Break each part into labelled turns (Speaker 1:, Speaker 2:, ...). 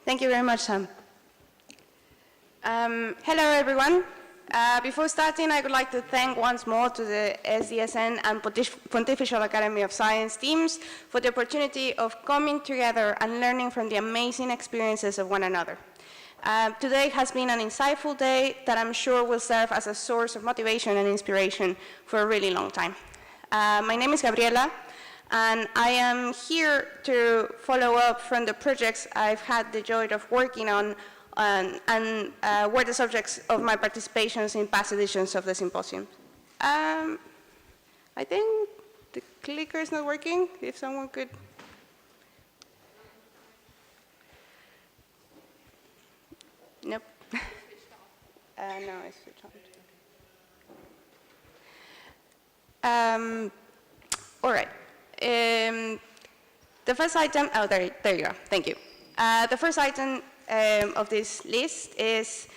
Speaker 1: Thank you very much, Sam. Hello, everyone. Before starting, I would like to thank once more to the SDSN and Pontifical Academy of Science teams for the opportunity of coming together and learning from the amazing experiences of one another. Today has been an insightful day that I'm sure will serve as a source of motivation and inspiration for a really long time. My name is Gabriela, and I am here to follow up from the projects I've had the joy of working on and were the subjects of my participations in past editions of the Symposium. I think the clicker is not working, if someone could. Nope. No, it's switched on. All right. The first item, oh, there you go, thank you. The first item of this list is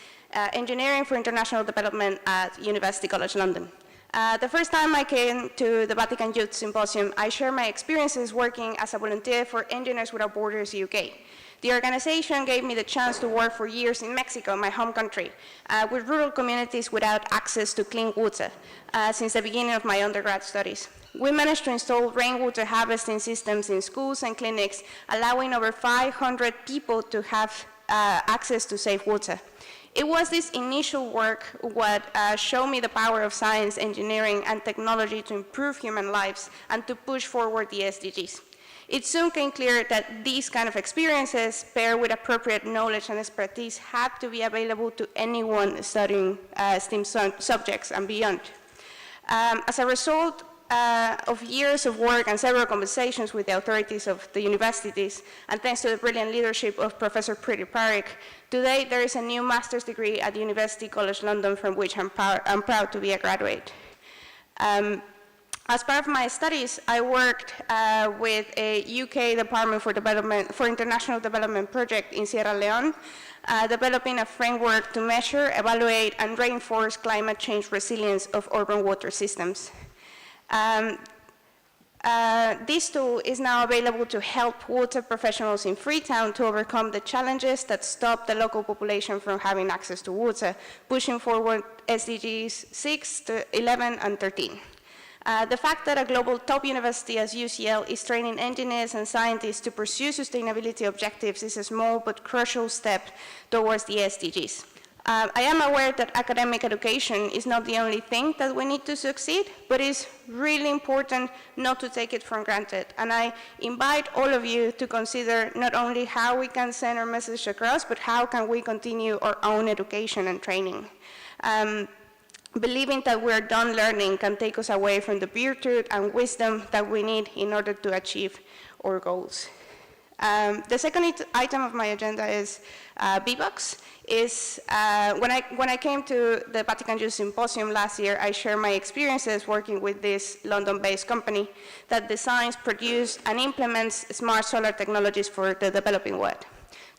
Speaker 1: Engineering for International Development at University College London. The first time I came to the Vatican Youth Symposium, I shared my experiences working as a volunteer for Engineers Without Borders UK. The organization gave me the chance to work for years in Mexico, my home country, with rural communities without access to clean water since the beginning of my undergrad studies. We managed to install rainwater harvesting systems in schools and clinics, allowing over 500 people to have access to safe water. It was this initial work what showed me the power of science, engineering, and technology to improve human lives and to push forward the SDGs. It soon became clear that these kind of experiences, paired with appropriate knowledge and expertise, had to be available to anyone studying STEM subjects and beyond. As a result of years of work and several conversations with the authorities of the universities, and thanks to the brilliant leadership of Professor Preeti Parikh, today there is a new master's degree at University College London from which I'm proud to be a graduate. As part of my studies, I worked with a UK Department for International Development project in Sierra Leone, developing a framework to measure, evaluate, and reinforce climate change resilience of urban water systems. This tool is now available to help water professionals in Freetown to overcome the challenges that stop the local population from having access to water, pushing forward SDGs 6, 11, and 13. The fact that a global top university as UCL is training engineers and scientists to pursue sustainability objectives is a small but crucial step towards the SDGs. I am aware that academic education is not the only thing that we need to succeed, but it's really important not to take it for granted. And I invite all of you to consider not only how we can send our message across, but how can we continue our own education and training. Believing that we're done learning can take us away from the virtue and wisdom that we need in order to achieve our goals. The second item of my agenda is BBOX. When I came to the Vatican Youth Symposium last year, I shared my experiences working with this London-based company that designs, produces, and implements smart solar technologies for the developing world.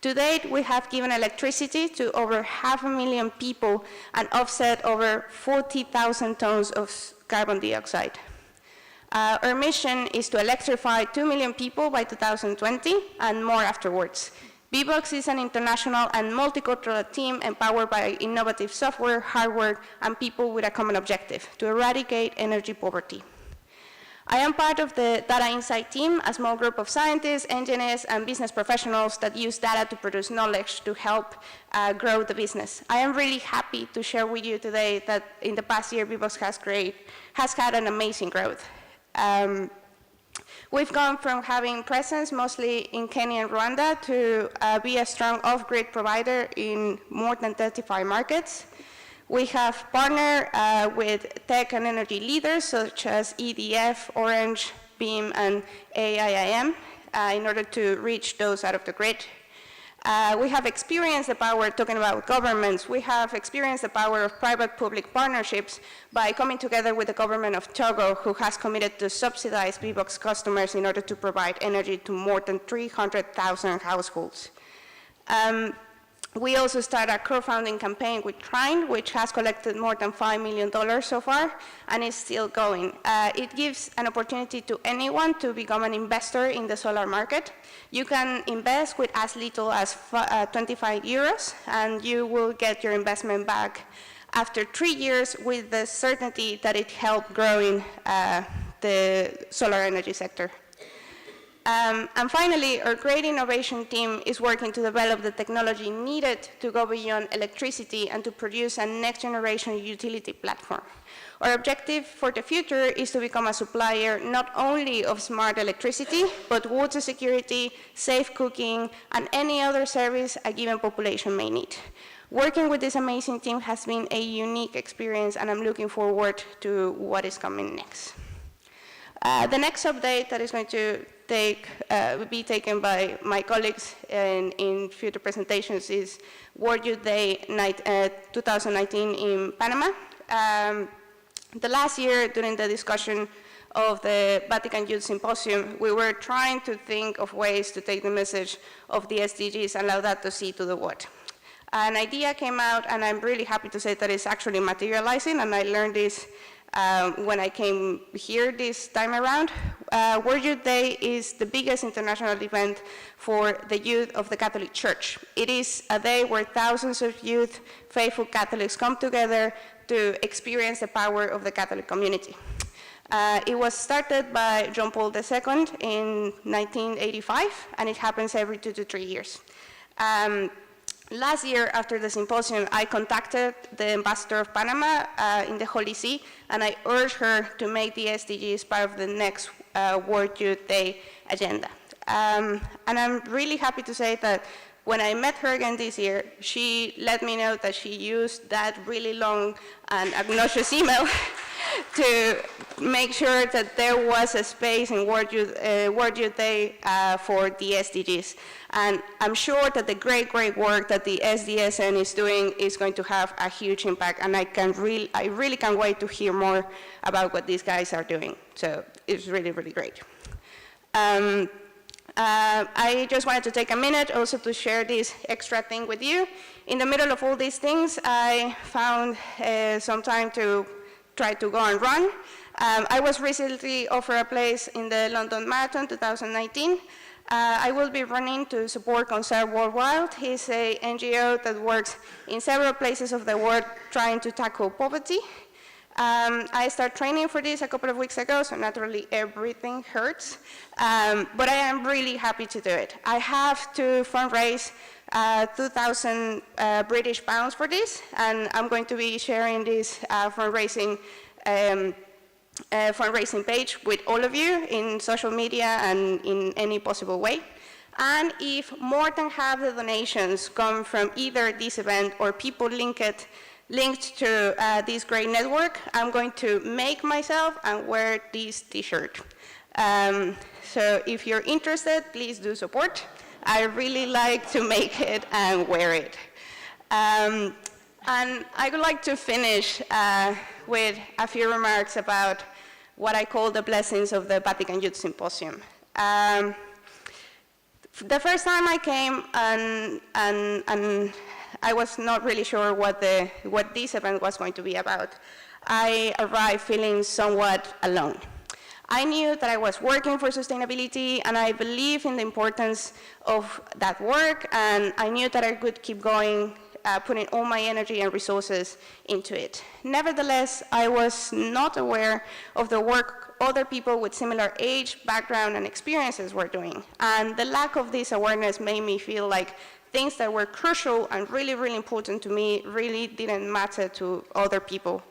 Speaker 1: To date, we have given electricity to over 500,000 people and offset over 40,000 tons of carbon dioxide. Our mission is to electrify 2 million people by 2020 and more afterwards. BBOX is an international and multicultural team empowered by innovative software, hardware, and people with a common objective, to eradicate energy poverty. I am part of the Data Insight team, a small group of scientists, engineers, and business professionals that use data to produce knowledge to help grow the business. I am really happy to share with you today that in the past year, BBOX has had an amazing growth. We've gone from having presence mostly in Kenya and Rwanda to be a strong off-grid provider in more than 35 markets. We have partnered with tech and energy leaders such as EDF, Orange, Beam, and AIIM in order to reach those out of the grid. We have experienced the power, talking about governments, we have experienced the power of private-public partnerships by coming together with the government of Togo, who has committed to subsidize BBOX customers in order to provide energy to more than 300,000 households. We also started a crowdfunding campaign with Trine, which has collected more than $5 million so far, and is still going. It gives an opportunity to anyone to become an investor in the solar market. You can invest with as little as 25 euros, and you will get your investment back after 3 years with the certainty that it helped growing the solar energy sector. And finally, our great innovation team is working to develop the technology needed to go beyond electricity and to produce a next-generation utility platform. Our objective for the future is to become a supplier not only of smart electricity, but water security, safe cooking, and any other service a given population may need. Working with this amazing team has been a unique experience, and I'm looking forward to what is coming next. The next update that is going to be taken by my colleagues in future presentations is World Youth Day 2019 in Panama. The last year, during the discussion of the Vatican Youth Symposium, we were trying to think of ways to take the message of the SDGs and Laudato Si to the world. An idea came out, and I'm really happy to say that it's actually materializing, and I learned this when I came here this time around. World Youth Day is the biggest international event for the youth of the Catholic Church. It is a day where thousands of youth, faithful Catholics come together to experience the power of the Catholic community. It was started by John Paul II in 1985, and it happens every 2 to 3 years. Last year, after the symposium, I contacted the ambassador of Panama in the Holy See, and I urged her to make the SDGs part of the next World Youth Day agenda. And I'm really happy to say that when I met her again this year, she let me know that she used that really long and obnoxious email to make sure that there was a space in World Youth Day for the SDGs. And I'm sure that the great work that the SDSN is doing is going to have a huge impact, and I really can't wait to hear more about what these guys are doing. So it's really, really great. I just wanted to take a minute also to share this extra thing with you. In the middle of all these things, I found some time to try to go and run. I was recently offered a place in the London Marathon 2019. I will be running to support Concert Worldwide. It's an NGO that works in several places of the world trying to tackle poverty. I started training for this a couple of weeks ago, so naturally everything hurts. But I am really happy to do it. I have to fundraise 2,000 British pounds for this, and I'm going to be sharing this fundraising page with all of you in social media and in any possible way. And if more than half the donations come from either this event or people linked to this great network, I'm going to make myself and wear this t-shirt. So if you're interested, please do support. I really like to make it and wear it. And I would like to finish with a few remarks about what I call the blessings of the Vatican Youth Symposium. The first time I came, and I was not really sure what this event was going to be about, I arrived feeling somewhat alone. I knew that I was working for sustainability, and I believe in the importance of that work, and I knew that I could keep going, putting all my energy and resources into it. Nevertheless, I was not aware of the work other people with similar age, background, and experiences were doing. And the lack of this awareness made me feel like things that were crucial and really, really important to me really didn't matter to other people.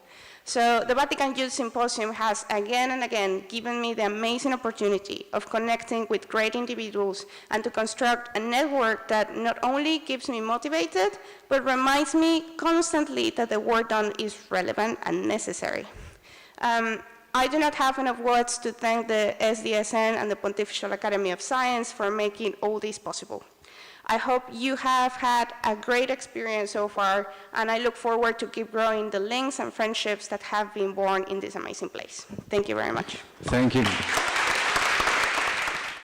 Speaker 1: So the Vatican Youth Symposium has again and again given me the amazing opportunity of connecting with great individuals and to construct a network that not only keeps me motivated, but reminds me constantly that the work done is relevant and necessary. I do not have enough words to thank the SDSN and the Pontifical Academy of Science for making all this possible. I hope you have had a great experience so far, and I look forward to keep growing the links and friendships that have been born in this amazing place. Thank you very much.
Speaker 2: Thank you.